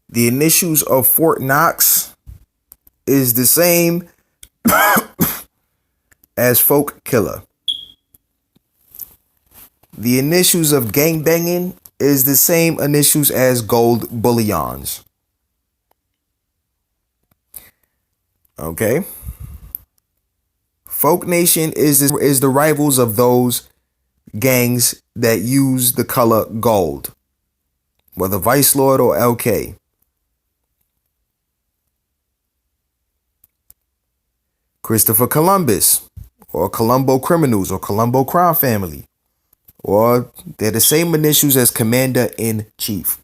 The initials of Fort Knox is the same as Folk Killer. The initials of gangbanging is the same initials as Gold Bullions. Okay. Folk Nation is the rivals of those gangs that use the color gold, whether Vice Lord or LK. Christopher Columbus, or Colombo Criminals, or Colombo Crime Family, or they're the same initials as Commander in Chief.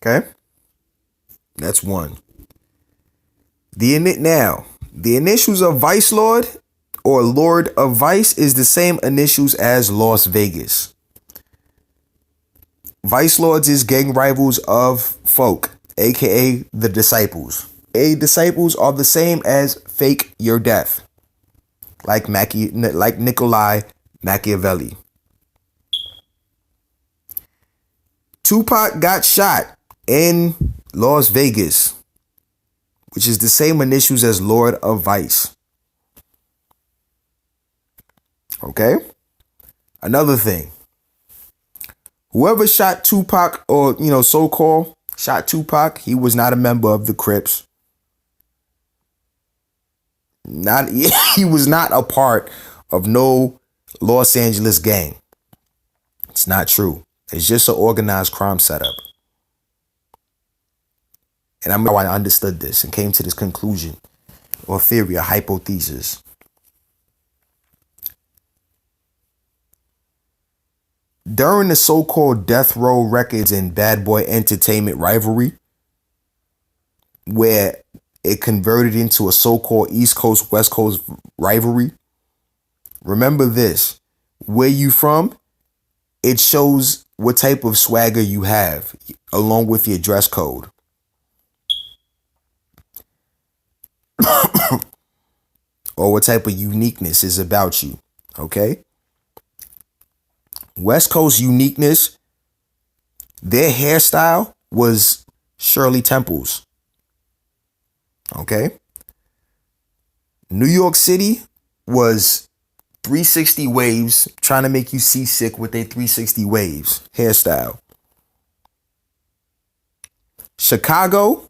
Okay, that's one. The initials of Vice Lord or Lord of Vice is the same initials as Las Vegas. Vice Lords is gang rivals of Folk, aka the Disciples. Disciples are the same as Fake Your Death, like Nikolai Machiavelli. Tupac got shot in Las Vegas, which is the same initials as Lord of Vice. Okay? Another thing. Whoever shot Tupac, or so-called shot Tupac, he was not a member of the Crips. He was not a part of no Los Angeles gang. It's not true. It's just an organized crime setup. And I'm how I understood this and came to this conclusion or theory, a hypothesis. During the so-called Death Row Records and Bad Boy Entertainment rivalry, where it converted into a so-called East Coast, West Coast rivalry, remember this: where you from, it shows what type of swagger you have, along with your dress code. Or what type of uniqueness is about you, okay? West Coast uniqueness, their hairstyle was Shirley Temple's. Okay? New York City was 360 waves, trying to make you seasick with their 360 waves hairstyle. Chicago,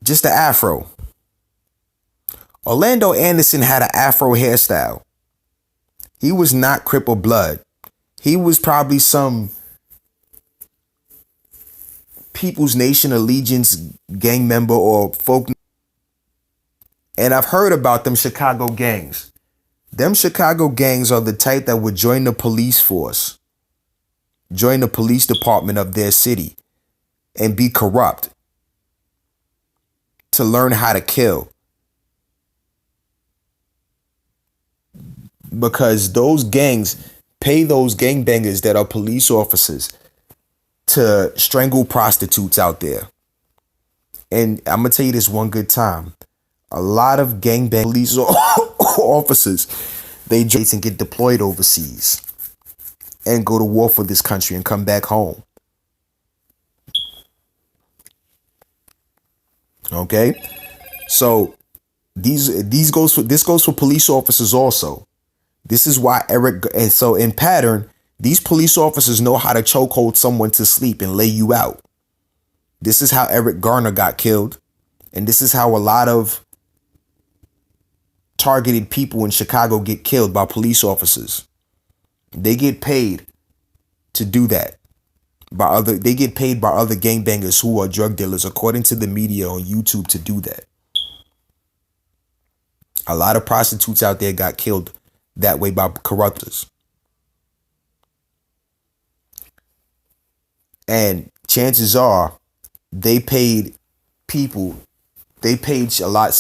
just the afro. Orlando Anderson had an afro hairstyle. He was not Crip or Blood. He was probably some People's Nation Allegiance gang member or folk. And I've heard about them Chicago gangs. Them Chicago gangs are the type that would join the police force, join the police department of their city, and be corrupt to learn how to kill. Because those gangs pay those gangbangers that are police officers to strangle prostitutes out there. And I'm going to tell you this one good time. A lot of gangbang police officers, they join and get deployed overseas and go to war for this country and come back home. Okay? So this goes for police officers also. This is why and so in pattern, these police officers know how to chokehold someone to sleep and lay you out. This is how Eric Garner got killed. And this is how a lot of targeted people in Chicago get killed by police officers. They get paid to do that. They get paid by other gangbangers who are drug dealers, according to the media on YouTube, to do that. A lot of prostitutes out there got killed that way by corruptors. And chances are they paid some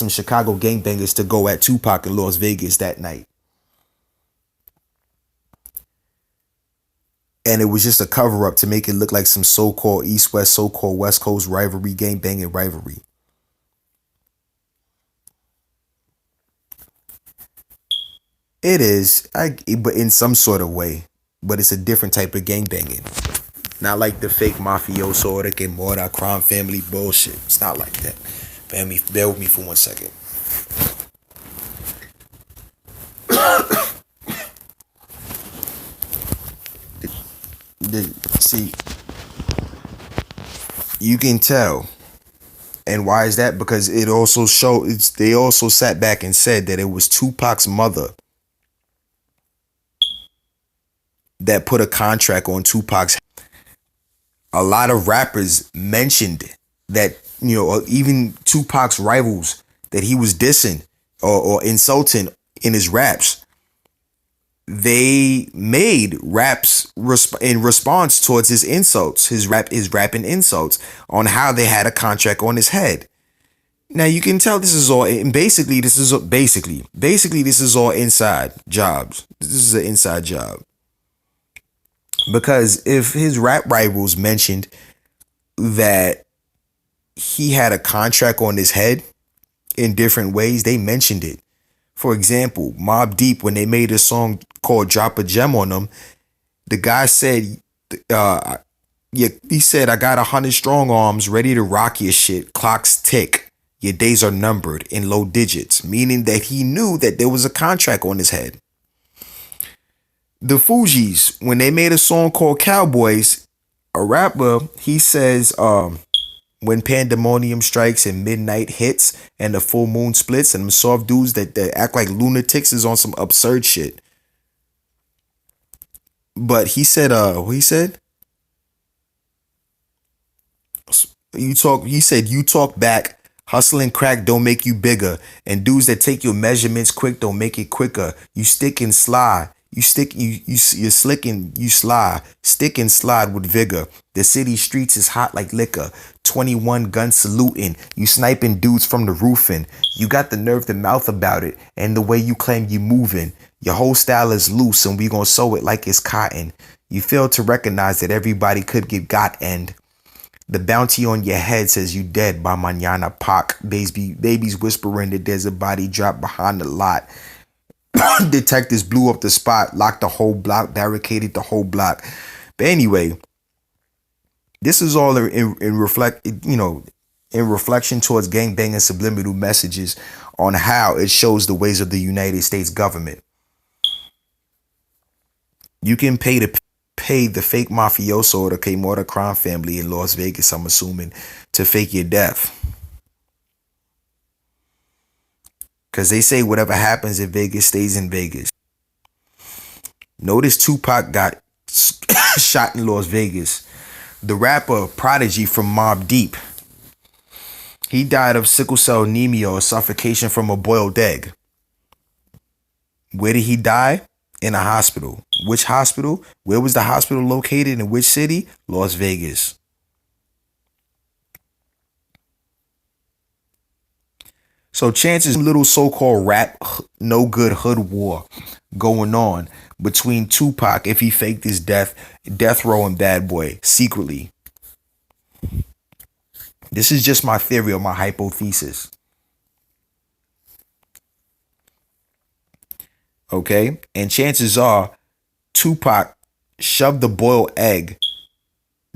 Chicago gangbangers to go at Tupac in Las Vegas that night. And it was just a cover up to make it look like some so-called East-West, so-called West Coast rivalry, gangbanging rivalry. It is, but in some sort of way. But it's a different type of gangbanging. Not like the fake mafioso or the Kimura crime family bullshit. It's not like that. Bear with me for 1 second. See, you can tell. And why is that? Because it also they also sat back and said that it was Tupac's mother that put a contract on Tupac's. A lot of rappers mentioned that, or even Tupac's rivals that he was dissing or insulting in his raps. They made raps in response towards his insults, his rapping insults on how they had a contract on his head. Now you can tell this is all, and basically this is all inside jobs. This is an inside job. Because if his rap rivals mentioned that he had a contract on his head in different ways, they mentioned it. For example, Mobb Deep, when they made a song called Drop a Gem on them, the guy said, he said, I got 100 strong arms ready to rock your shit. Clocks tick. Your days are numbered in low digits, meaning that he knew that there was a contract on his head. The Fugees, when they made a song called Cowboys, a rapper, he says, when pandemonium strikes and midnight hits and the full moon splits and them soft dudes that act like lunatics is on some absurd shit. But he said, what he said? You talk back, hustling crack don't make you bigger, and dudes that take your measurements quick don't make it quicker. You stick and slide. You're slick and you slide. Stick and slide with vigor. The city streets is hot like liquor. 21 guns saluting. You sniping dudes from the roofing. You got the nerve to mouth about it. And the way you claim you moving. Your whole style is loose and we gonna sew it like it's cotton. You fail to recognize that everybody could get got end. The bounty on your head says you dead by mañana Pac. Babies whispering that there's a body dropped behind the lot. Detectives blew up the spot, locked the whole block, barricaded the whole block. But anyway, this is all in reflection towards gangbanging subliminal messages on how it shows the ways of the United States government. You can pay the fake mafioso or the Kimura crime family in Las Vegas, I'm assuming, to fake your death. Because they say whatever happens in Vegas stays in Vegas. Notice Tupac got shot in Las Vegas. The rapper Prodigy from Mobb Deep, he died of sickle cell anemia or suffocation from a boiled egg. Where did he die? In a hospital. Which hospital? Where was the hospital located? In which city? Las Vegas. So chances little so-called rap no good hood war going on between Tupac if he faked his death row and Bad Boy secretly. This is just my theory or my hypothesis. Okay? And chances are Tupac shoved the boiled egg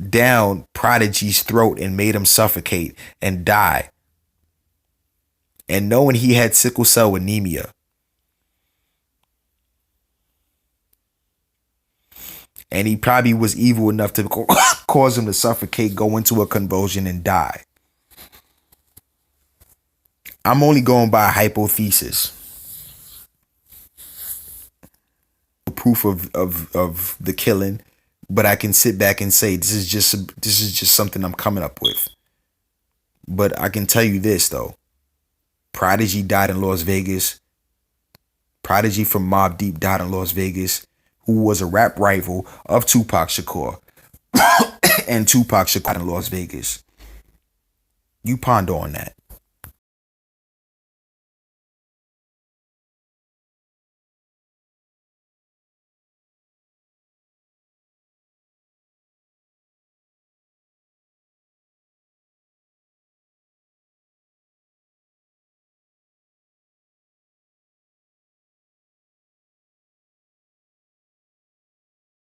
down Prodigy's throat and made him suffocate and die. And knowing he had sickle cell anemia. And he probably was evil enough to cause him to suffocate, go into a convulsion, and die. I'm only going by a hypothesis. Proof of the killing, but I can sit back and say this is just something I'm coming up with. But I can tell you this though. Prodigy died in Las Vegas. Prodigy from Mobb Deep died in Las Vegas, who was a rap rival of Tupac Shakur. And Tupac Shakur in Las Vegas. You ponder on that.